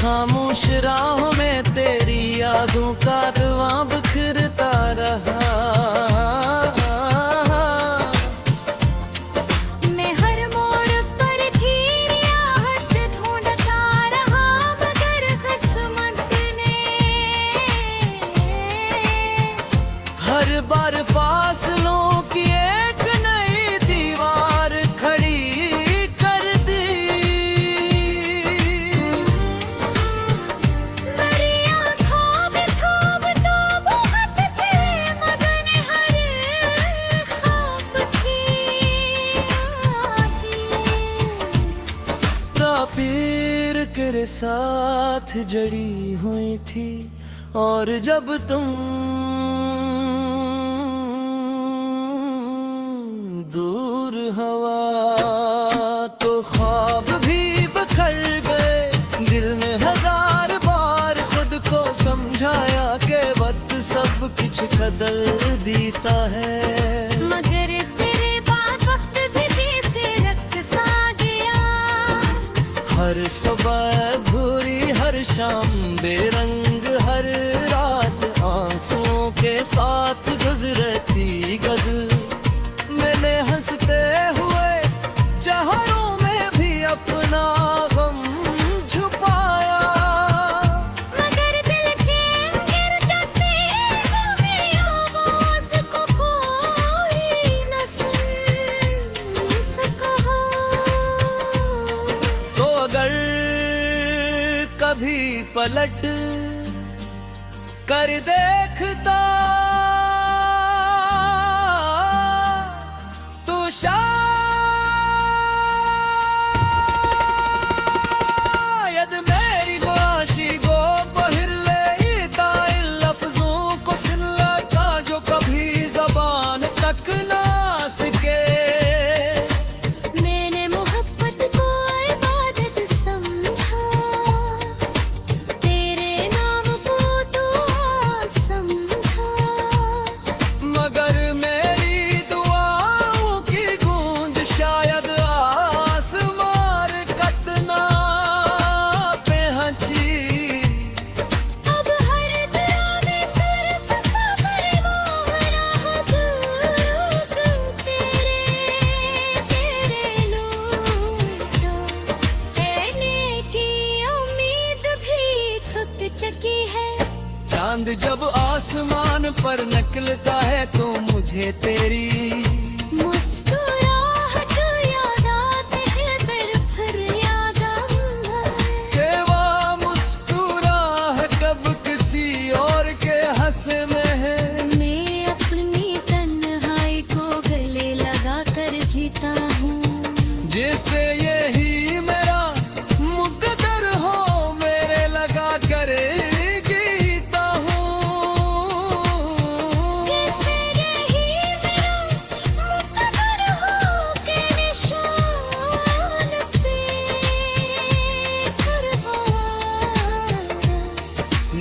खामोश राहों में तेरी यादों का धुआं बिखरता रहा। मैं हर मोड़ पर थी राहत ढूंढता रहा, मगर किस्मत ने हर बार फासलों की एक नई दीवार खड़ी कर दी। मेरी आँखों में ख्वाब तो बहुत थे, मगर हर ख्वाब थी पीर तेरे साथ जड़ी हुई थी, और जब तुम दूर हवा तो ख्वाब भी बिखर गए। दिल में हजार बार खुद को समझाया कि वक्त सब कुछ बदल देता है, मगर तेरे बाद वक्त भी जैसे रक्त सा गया। हर सुबह अधूरी, हर शाम बेरंग, हर रात आंसुओं के साथ गुजरती गद। मैंने हंसते हुए चेहरों में भी अपना गम छुपाया, मगर दिल के अंदर जलते हुए आवाज़ को कोई न सुन सका। तो अगर कभी पलट कर देखता तो शायद मेरी खुआशी को पढ़ लेता, इन लफ्जों को सुन लेता जो कभी जबान तक ना सके। मैंने मोहब्बत को इबादत समझा, तेरे नाम को दुआ समझा। मगर मेरी दुआओं की गूंज शायद आसमान कटना पहुंची। अब हर तरह में सिर्फ सबर मोहरा दूर तेरे लूटो। कहने की उम्मीद भी थक चुकी है। चांद जब आसमान पर निकलता है तो मुझे तेरी मुस्कुराहट याद आती है, फिर याद आए। के वो मुस्कुराहट कब किसी और के हंस में है। मैं अपनी तन्हाई को गले लगा कर जीता हूँ। जैसे यही मेरा मुकद्दर हो, मेरे लगा कर गीता हूँ। जैसे यही मेरा मुकद्दर हो के निशान पे करवाया।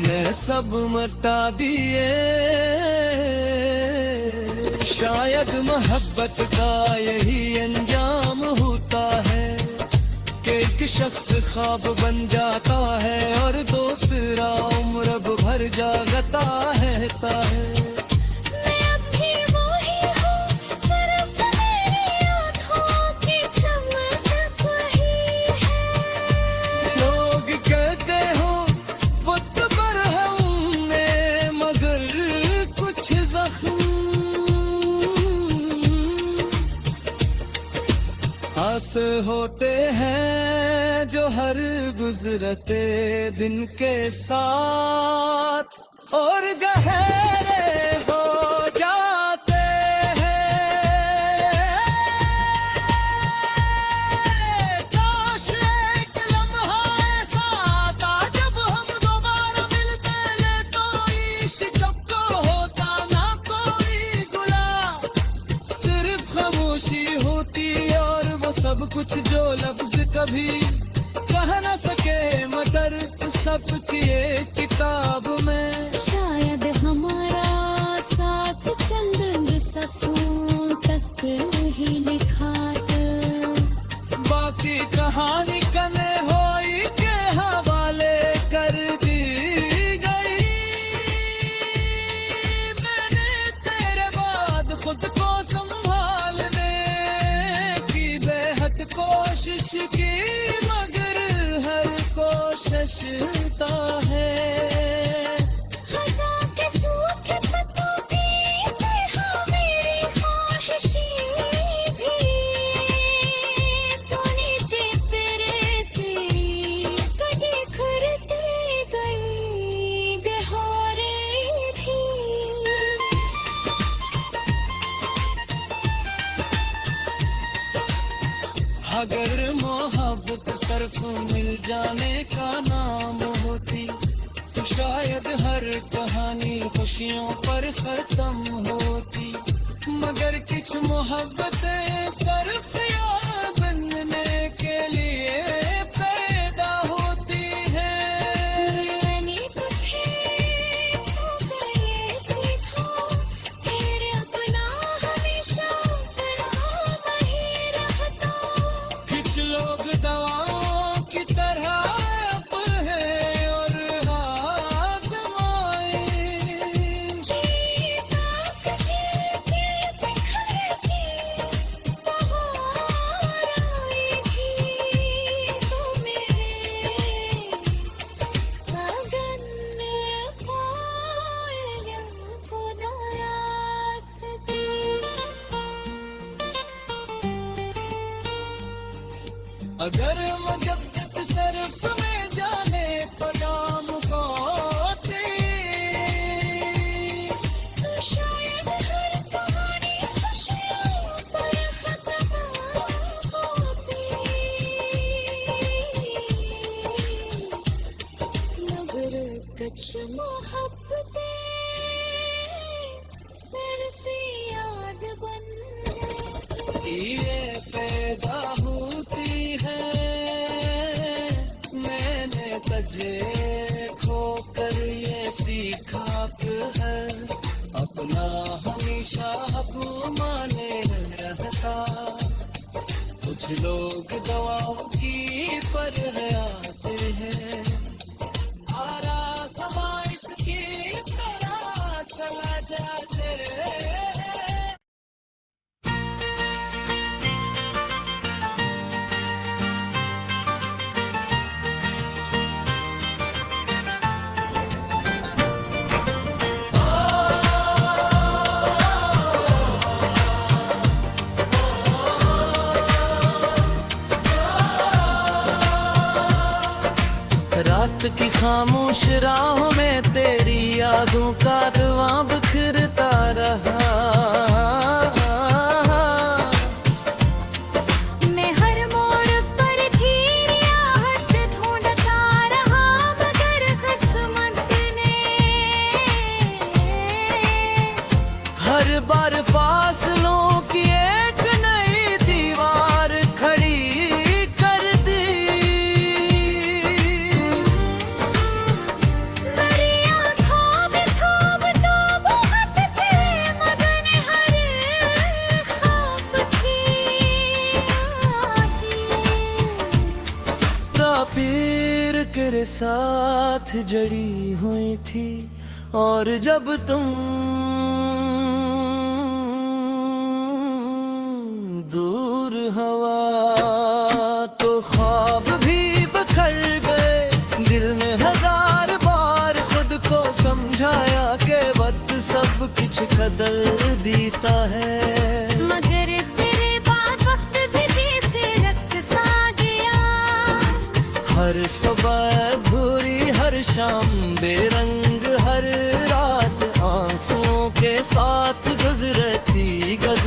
मैं सब मटा दिए, शायद मोहब्बत का यही अंजाम होता है कि एक शख्स ख्वाब बन जाता है और दूसरा उम्र भर जागता रहता है। मैं अब भी वही हूँ, सिर्फ मेरी आँखों की चमक वही है। लोग कहते हो वक्त पर हमने, मगर कुछ जख्म आस होते हैं जो हर गुजरते दिन के साथ और गहरे हो जाते हैं। काश एक लम्हा ऐसा आता जब हम दोबारा मिलते, तो इस चक्को होता ना कोई गुला, सिर्फ खामोशी होती और वो सब कुछ जो लफ्ज कभी कह न सके, मगर सब किए किताब में शायद हमारा साथ चंद सफों तक ही लिखा था। बाकी कहानी कने होई के हवाले है। खज़ां के सूखे पत्तों की तरह मेरी ख्वाहिशें भी, तूने ते तेरे तेरी कदी करती गई गहरे भी। अगर मोहब्बत सिर्फ मिल जाने का नाम होती तो शायद हर कहानी खुशियों पर खत्म होती। मगर कुछ मोहब्बतें सिर्फ याद बनने के लिए पैदा होती हैं। मैंने तुझे खोकर ये सीखा, तेरे अपना हमेशा गुलाम ही रहता। कुछ लोग दवाओं की तरह अब है और आजमाए। जीता तुझे के बिखर के बहार आएगी, तो मेरे गगन पायल को नयासती। अगर मोहब्बत सिर्फ में जाने पैगाम होती तो शायद हर कहानी खुशियों पर खत्म होती। मगर कुछ मोहब्बतें सिर्फ याद बन ये पैदा होती है। मैंने तुझे खोकर ये सीखा है अपना हमेशा हक माने रहता। कुछ लोग दवाओं की पर आते हैं, आरा समा इसकी तरह चला जाते हैं। रात की खामोश राहों में तेरी यादों का धुआं बिखरता रहा। मैं हर मोड़ पर थी राहत ढूंढता रहा, मगर किस्मत ने हर बार फासलों की एक नई दीवार खड़ी कर दी। परियां ख्वाब ख्वाब तो बहुत थे, मगन हर ख्वाब की पीर के साथ जड़ी हुई थी और जब तुम दूर हवा तो ख्वाब भी बिखर गए। दिल में हजार बार खुद को समझाया कि वक्त सब कुछ बदल देता है। मगर तेरे बाद वक्त भी जैसे रक्त सा गया। हर सुबह अधूरी हर शाम बेरंग हर रात आंसुओं के साथ गुजरती गद।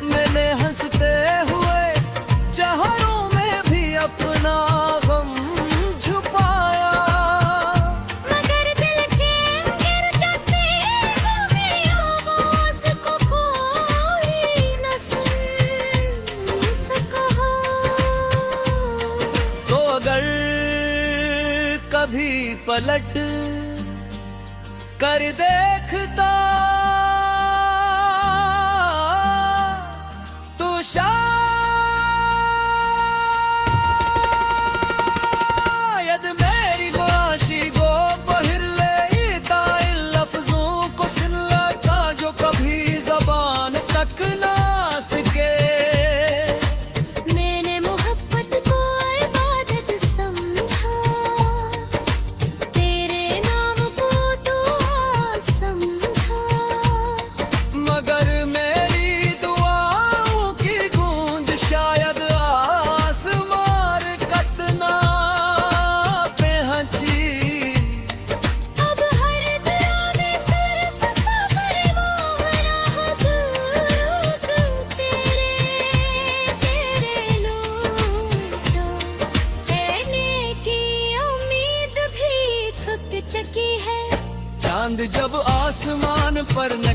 मैंने हंसते हुए चेहरों में भी अपना गम छुपाया। मगर दिल के अंदर जाते हुए आवाज को कोई न सुन सका। तो अगर कभी पलट कर देखता तो शायद मेरी खुआशी को पढ़ लेता इन लफ्जों को सुन लेता जो कभी जबान तक ना सके। मैंने मोहब्बत को इबादत समझा,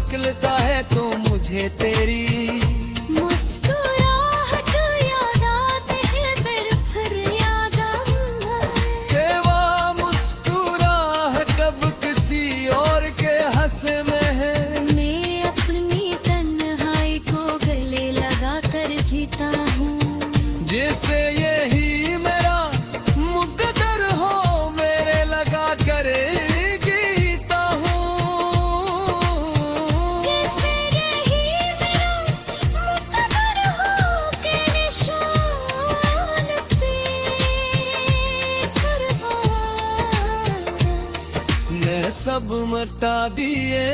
निकलता है तो मुझे तेरी मुस्कुराहट याद आती है फिर याद के वो मुस्कुराहट कब किसी और के हंसे में है। मैं अपनी तन्हाई को गले लगा कर जीता हूँ। जैसे यही मेरा मुकद्दर हो मेरे लगा कर गीता हूँ। जैसे यही मेरा मुकद्दर हो के निशान पे करवाया। मैं सब मटा दिए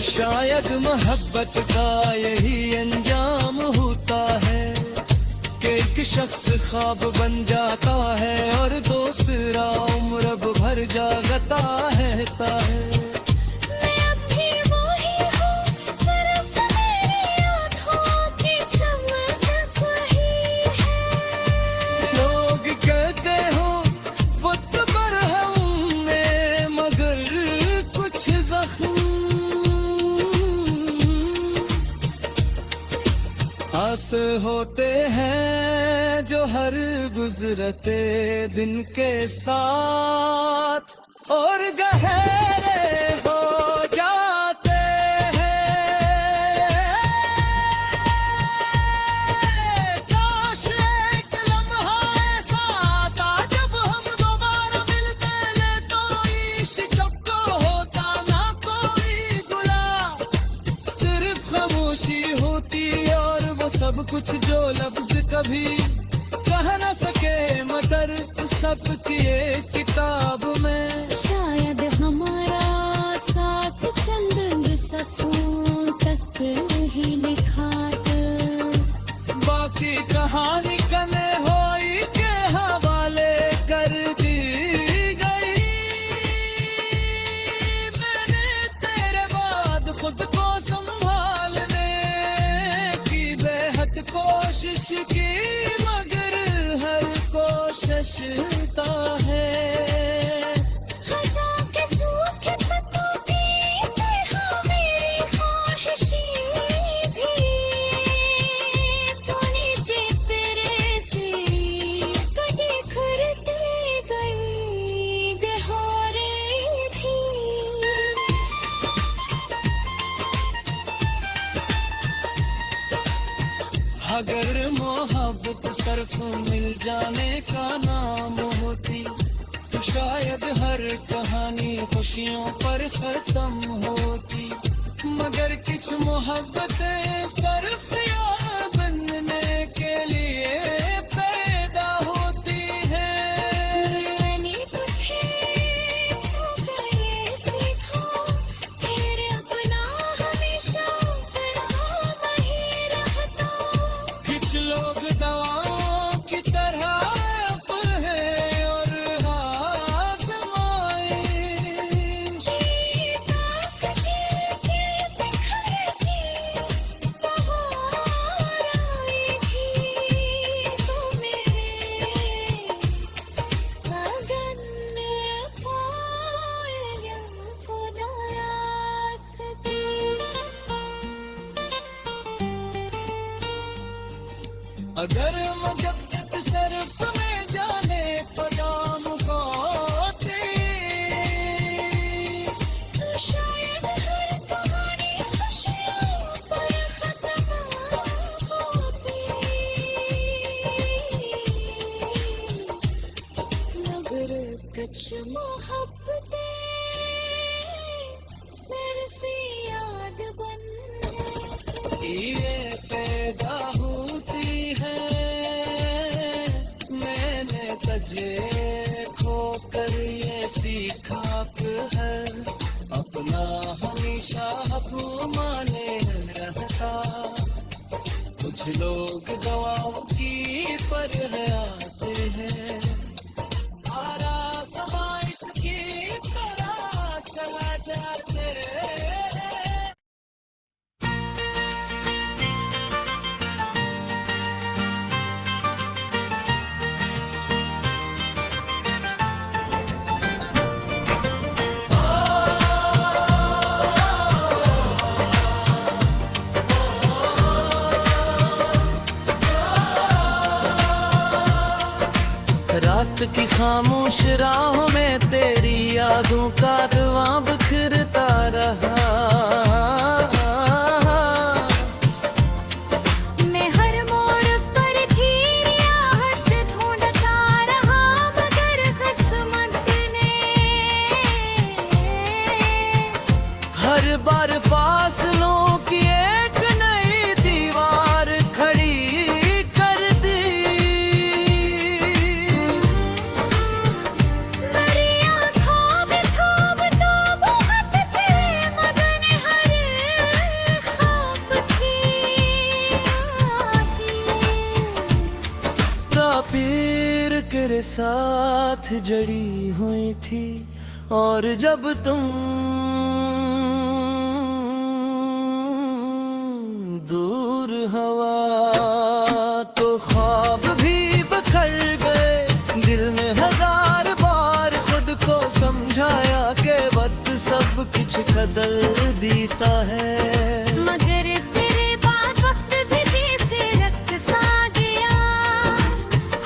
शायद मोहब्बत का यही अंजाम होता है कि एक शख्स ख्वाब बन जाता है और दूसरा उम्र भर जागता रहता है। मैं अब भी वही हूँ, सिर्फ मेरी आँखों की चमक वही है। लोग कहते हो वक्त पर हमने मगर कुछ जख्म आस होते हैं जो हर गुजरते दिन के साथ और गहरे हो जाते हैं। काश एक लम्हा ऐसा आता जब हम दोबारा मिलते तो इश्क को होता ना कोई गुलाब, सिर्फ खामोशी होती और वो सब कुछ जो लफ्ज कभी कह न सके मगर सब की एक किताब में। शायद हमारा साथ चंद सफों तक ही लिखा था। बाकी कहानी कने होई के हवाले कर दी गई। मैंने तेरे बाद खुद को संभालने की बेहद कोशिश की मगर हर कोशिश ता है। खज़ां के सूखे पत्तों की तरह मेरी ख्वाहिशें भी तूने देते रहती कभी खुरते गई गहरे भी। अगर मोहब्बत सिर्फ मिल जाने का नाम होती तो शायद हर कहानी खुशियों पर खत्म होती, मगर कुछ मोहब्बतें सिर्फ याद बनने के लिए पैदा होती हैं। मैंने तुझे होकर ये सीखा फिर अपना हमेशा अपना ही रहता। कुछ लोग दवाओं की तरह आप हैं और आजमाए। जीता तुझे के बिखरती बहार आएगी तो मेरे गगन पाए खुदाया सकी। अगर मुजब्बत सिर्फ में जाने पदाम होती तो शायद हर कहानी खुशियों पर खत्म होती। मगर कुछ मोहब्बतें सिर्फ याद बन ये पैदा होती है। मैंने तुझे खोकर ये सीखा है अपना हमेशा माने रहता। कुछ लोग दवाओं की पर आते हैं आरा समा इसकी तरह चला जाते हैं। खामोश राहों में तेरी यादों का धुआं बिखरता रहा। मैं हर मोड़ पर थी राहत ढूंढता रहा मगर किस्मत ने हर बार फासलों की एक नई दीवार खड़ी कर दी। मेरी आँखों में ख्वाब तो बहुत थे मगन हर ख्वाब थी पीर तेरे साथ जड़ी हुई थी और जब तुम दूर हवा तो ख्वाब भी बिखर गए। दिल में हजार बार खुद को समझाया कि वक्त सब कुछ बदल देता है। मगर तेरे बाद वक्त भी जैसे रक्त सा गया।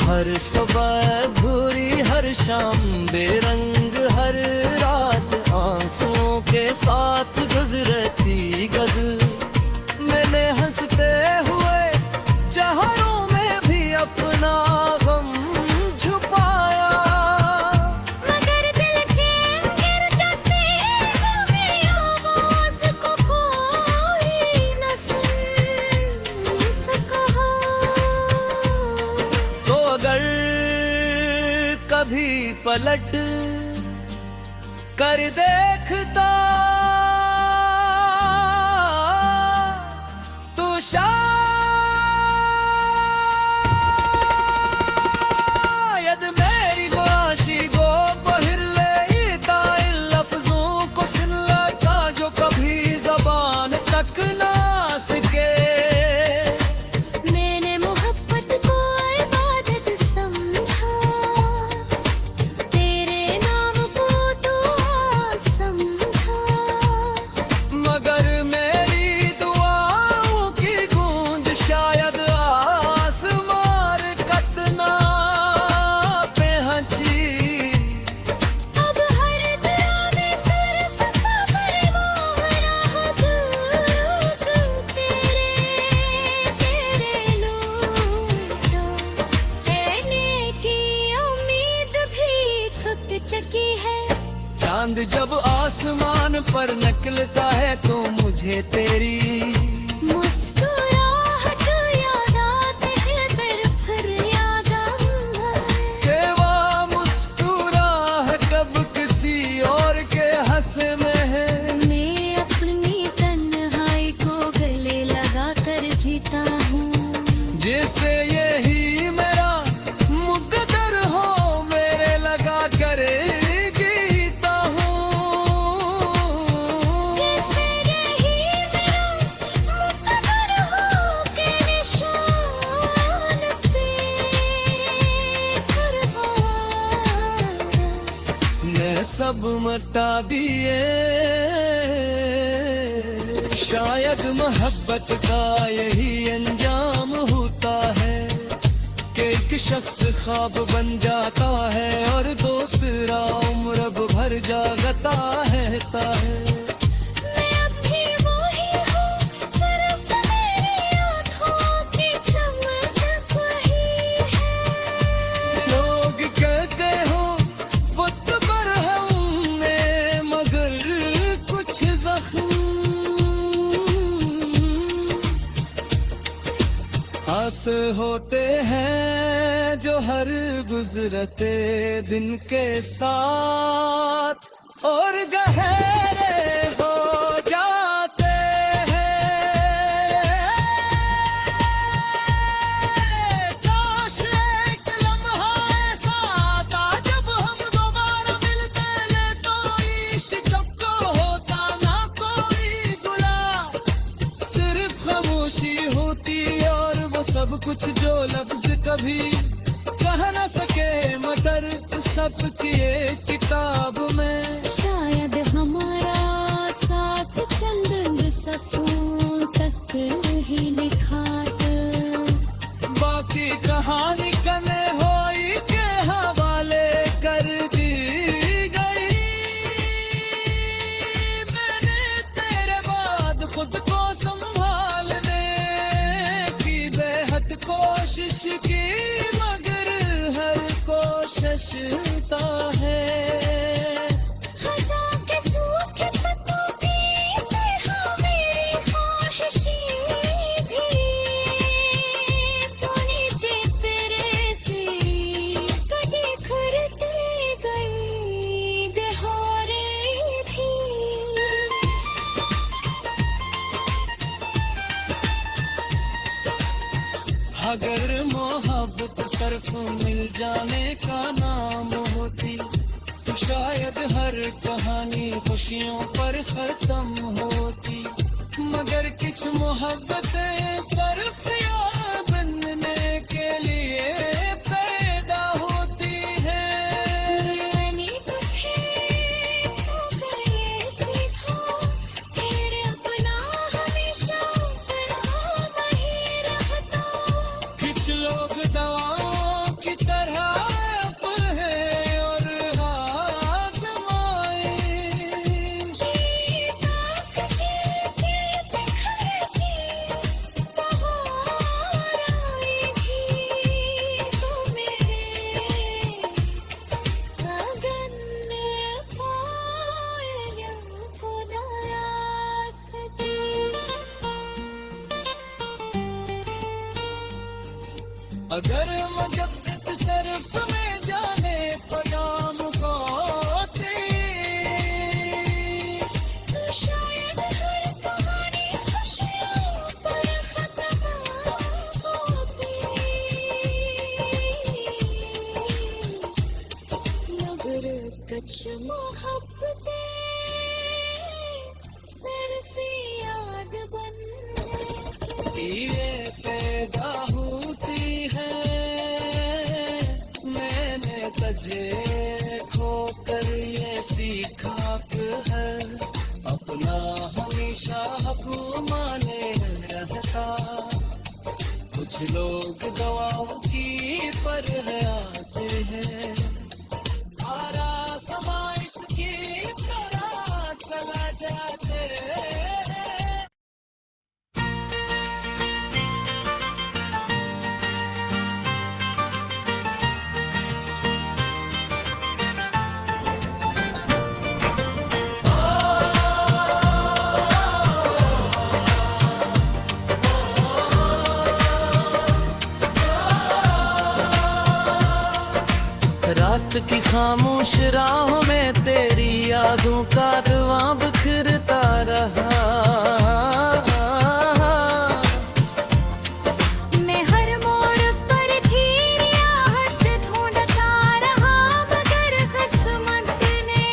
हर सुबह अधूरी हर शाम बेरंग हर रात आंसुओं के साथ गुजरती गद। मैंने हंसते हुए चेहरों में भी अपना गम छुपाया। मगर दिल के अंदर जाते हुए आवाज को कोई न सुन सका। तो अगर कभी पलट कर देखता तो शायद मेरी खुआशी को पढ़ लेता इन लफ्जों को सुन लेता जो कभी जबान तक ना सके। मैंने मोहब्बत को इबादत समझा तेरे नाम को दुआ समझा। मगर मेरी दुआओं की गूंज शायद आसमान कतना पहुंची। अब हर तरह में सिर्फ सबर मोहरा दूर तेरे लूटो। कहने की उम्मीद भी थक चुकी है। चांद जब आसमान पर निकलता है तो मुझे तेरी मुस्कुराहट याद आती है फिर याद आए। के वो मुस्कुराहट कब किसी और के हंस में है। मैं अपनी तन्हाई को गले लगा कर जीता हूँ। जिसे यही मेरा मुकद्दर हो मेरे लगा कर गीता हूँ। जैसे यही मेरा मुकद्दर हो के निशान पे कुर्बान। मैं सब मटा दिए। शायद मोहब्बत का यही अंजाम होता है कि एक शख्स ख्वाब बन जाता है और दूसरा उम्र भर जागता रहता है। मैं अब भी वही हूँ सिर्फ मेरी आँखों की चमक वही है। लोग कहते हो वक्त पर हमने मगर कुछ जख्म आस होते हैं जो हर गुजरते दिन के साथ और गहरे हो जाते हैं। काश एक लम्हा ऐसा आता जब हम दोबारा मिलते तो इश्क चक्को होता ना कोई गुला। सिर्फ खामोशी होती और वो सब कुछ जो लफ्ज कभी कह न सके मगर सब किए किताब में। शायद हमारा साथ चंद सफों तक ही लिखा था। बाकी कहानी कने होई के हवाले सोचता है। खज़ां के सूखे पत्तों की तरह मेरी ख्वाहिशें भी तूने देते रहती कभी खुरती गई दहाड़े भी। अगर मोहब्बत सिर्फ मिल जाने का नाम होती तो शायद हर कहानी खुशियों पर खत्म होती। मगर कुछ मोहब्बतें सिर्फ यार बनने के लिए पैदा होती हैं। मैंने तुझे खोकर ये सीखा तेरे अपना हमेशा अपना ही रहता। कुछ लोग दवाओं की तरह हैं और आजमाए। जीता कुचलती बिखरती बहार आएगी तो मेरे गगन में पायल खुदाया सकी। अगर मुजद्दिद सिर्फ में जाने पदाम होती तो शायद हर कहानी खुशियों पर खत्म होती। मगर कुछ मोहब्बतें सिर्फ याद बन ये पैदा होती है। मैंने तुझे खोकर ये सीखा कि है अपना हमेशा हक माने रहता। कुछ लोग दवाओं की पर आते हैं। आरा समाइश की तरह चला जाते हैं। रात की खामोश राहों में तेरी यादों का धुआं बिखरता रहा। मैं हर मोड़ पर थी राहत ढूंढता रहा मगर किस्मत ने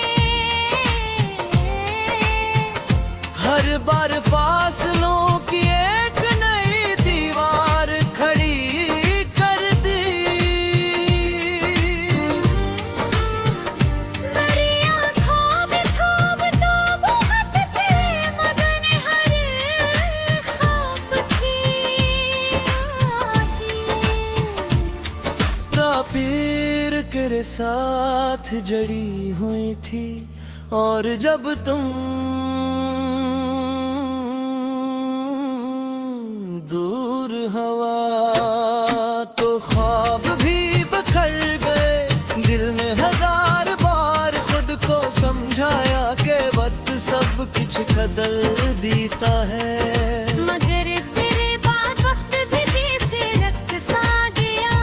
हर बार फासलों की एक नई दीवार खड़ी कर दी। मेरी आँखों में ख्वाब तो बहुत थे मगर हर ख्वाब की पीर के साथ जड़ी हुई थी और जब तुम दूर हवा तो ख्वाब भी बिखर गए। दिल में हजार बार खुद को समझाया कि वक्त सब कुछ बदल देता है। मगर तेरे बाद वक्त भी जैसे रक्त सा गया।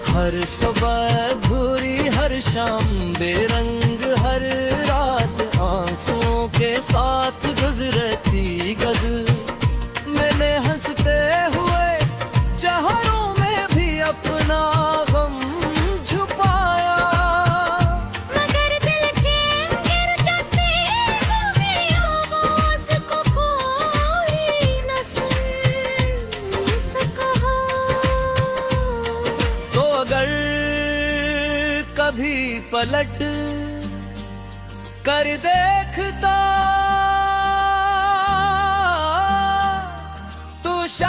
हर सुबह अधूरी हर शाम बेरंग हर रात आंसुओं के साथ गुजरती कद। मैंने हंसते हुए चेहरों में भी अपना गम छुपाया। मगर दिल के गिर जाते हुए आवाज को कोई न सुन सका। तो अगर कभी पलट कर देखता तो शायद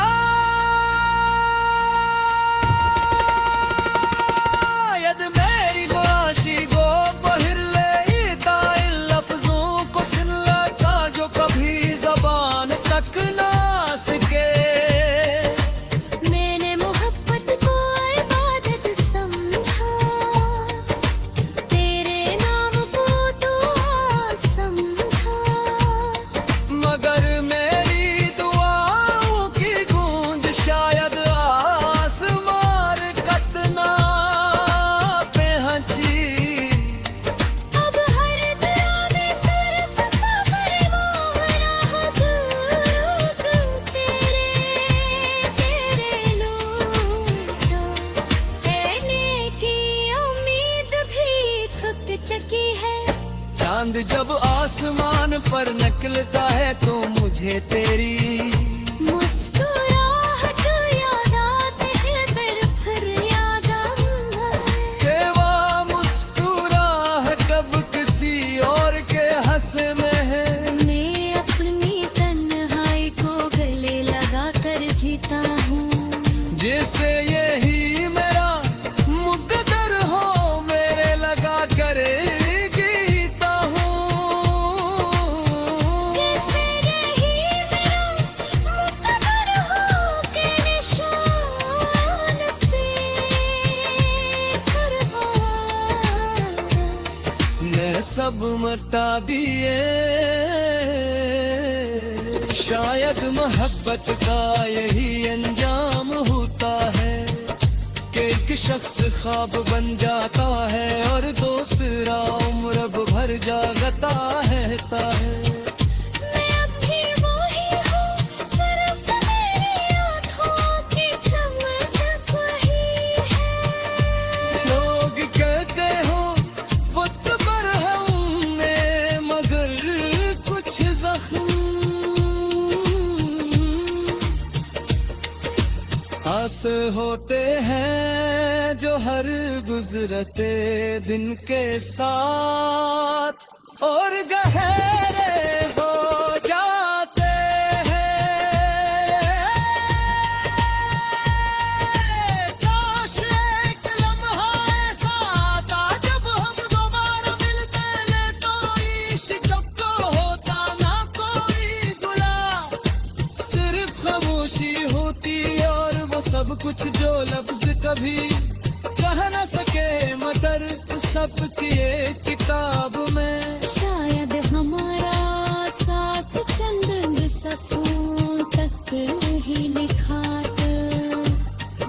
मेरी खुआशी को पढ़ लेता इन लफ्जों को सुन लेता जो कभी जबान तक ना सके। मैंने मोहब्बत को इबादत समझा निकलता है तो मुझे तेरी मुस्कुराहट याद आती है, फिर याद के वो मुस्कुराहट कब किसी और के हंस में है। मैं अपनी तन्हाई को गले लगा कर जीता हूँ, जैसे यही मेरा मुकद्दर हो मेरे लगा कर गीता हूँ। जैसे यही मेरा मुकद्दर हो के निशान पे कर हुआ। मैं सब मटा दिए, शायद मोहब्बत का यही अंजाम होता है कि एक शख्स ख्वाब बन जाता है और दूसरा उम्र भर जागता रहता है। मैं अब भी वही हूँ, सिर्फ मेरी आँखों की चमक वही है। लोग कहते हो वक्त पर हमने मगर कुछ जख्म आस होते हैं जो हर गुजरते दिन के साथ और गहरे हो जाते हैं। काश एक लम्हा ऐसा आता जब हम दोबारा मिलते, तो इश्क चक्को होता ना कोई गुलाब, सिर्फ खामोशी होती और वो सब कुछ जो लफ्ज कभी कह न सके मगर सब किए किताब में। शायद हमारा साथ चंद सफों तक ही लिखा था,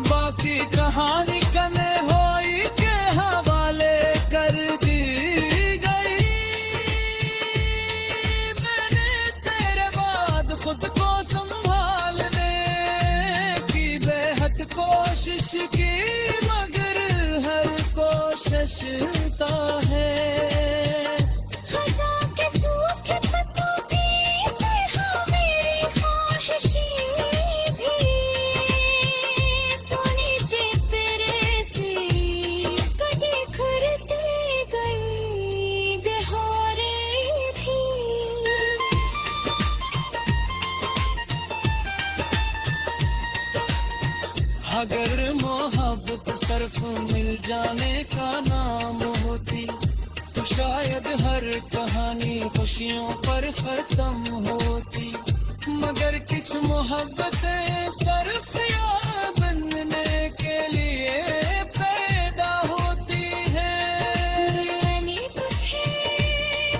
बाकी कहानी कने होई के हवाले कर दी गई। मैंने तेरे बाद खुद को संभालने की बेहद कोशिश की मगर हर कोशिश का है। खज़ां के सूखे पत्तों की तरह मेरी ख्वाहिशें भी तूने देते रहती, कभी खुरती गई गहरे भी। अगर मोहब्बत सिर्फ मिल जाने का नाम होती तो शायद हर कहानी खुशियों पर खत्म होती, मगर कुछ मोहब्बतें सिर्फ याद बनने के लिए पैदा होती हैं। मैंने तुझे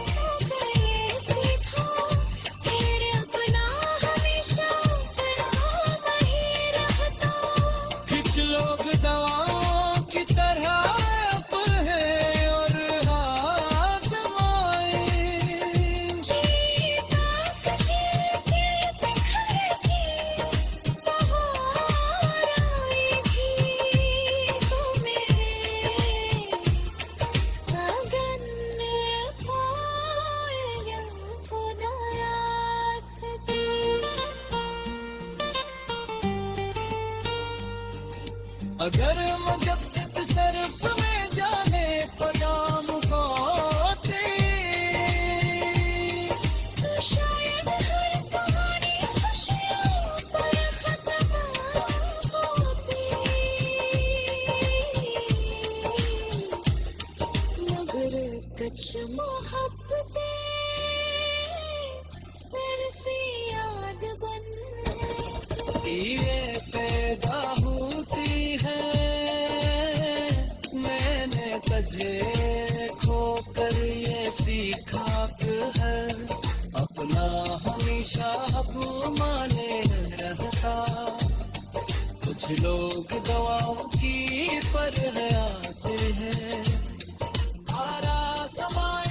खोकर ये सीखा, फिर अपना हमेशा अपना ही रहता। कुछ लोग दवाओं की तरह आप हैं और आज़माए, जीता तुझे के बिखर के बहार आएगी तो मेरे अगन पाया खुदाया सती। अगर मुजब्बत सिर्फ में जाने को नाम होती तो शायद हर कहानी खुशियों पर खत्म होती, मगर कुछ मोहब्बतें सिर्फ याद बनती। ये पैदा होती है। मैंने तुझे खोकर ये सीखा है अपना हमेशा माने रहता। कुछ लोग दवाओं की पर आते हैं, आरा समाए